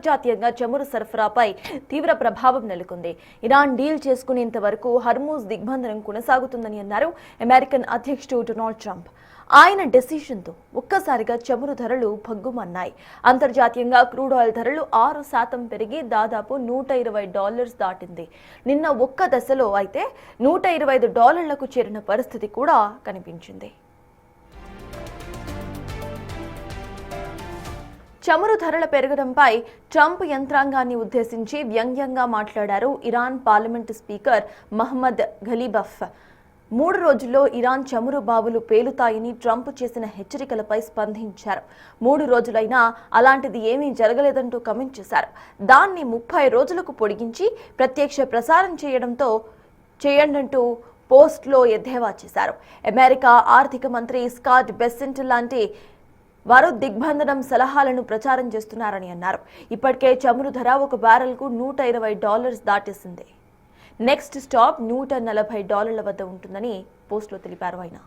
అంతర్జాతీయంగా చమురు సరఫరాపై తీవ్ర ప్రభావం నెలకొంది. ఇరాన్ డీల్ చేసుకునేంత వరకు హర్మూజ్ దిగ్బంధనం కొనసాగుతుందని అన్నారు అమెరికన్ అధ్యక్షుడు డొనాల్డ్ ట్రంప్. ఆయన డెసిషన్తో ఒక్కసారిగా చమురు ధరలు భగ్గుమన్నాయి. అంతర్జాతీయంగా క్రూడ్ ఆయిల్ ధరలు 6% పెరిగి దాదాపు $120 దాటింది. నిన్న ఒక్క దశలో అయితే $125లకు చేరిన పరిస్థితి కూడా కనిపించింది. చమురు ధరల పెరగడంపై ట్రంప్ యంత్రాంగాన్ని ఉద్దేశించి వ్యంగ్యంగా మాట్లాడారు ఇరాన్ పార్లమెంటు స్పీకర్ మహ్మద్ ఘలీబఫ్. 3 రోజుల్లో ఇరాన్ చమురు బావులు పేలుతాయని ట్రంప్ చేసిన హెచ్చరికలపై స్పందించారు. 3 రోజులైనా అలాంటిది ఏమీ జరగలేదంటూ కమెంట్ చేశారు. దాన్ని 30 రోజులకు పొడిగించి ప్రత్యక్ష ప్రసారం చేయండంటూ పోస్ట్లో ఎద్దేవా చేశారు. అమెరికా ఆర్థిక మంత్రి స్కాట్ బెసెంట్ లాంటి వారు దిగ్బంధనం సలహాలను ప్రచారం చేస్తున్నారని అన్నారు. ఇప్పటికే చమురు ధర ఒక బ్యారెల్కు $120 దాటేసింది. నెక్స్ట్ స్టాప్ $140 వద్ద ఉంటుందని పోస్టులో తెలిపారు ఆయన.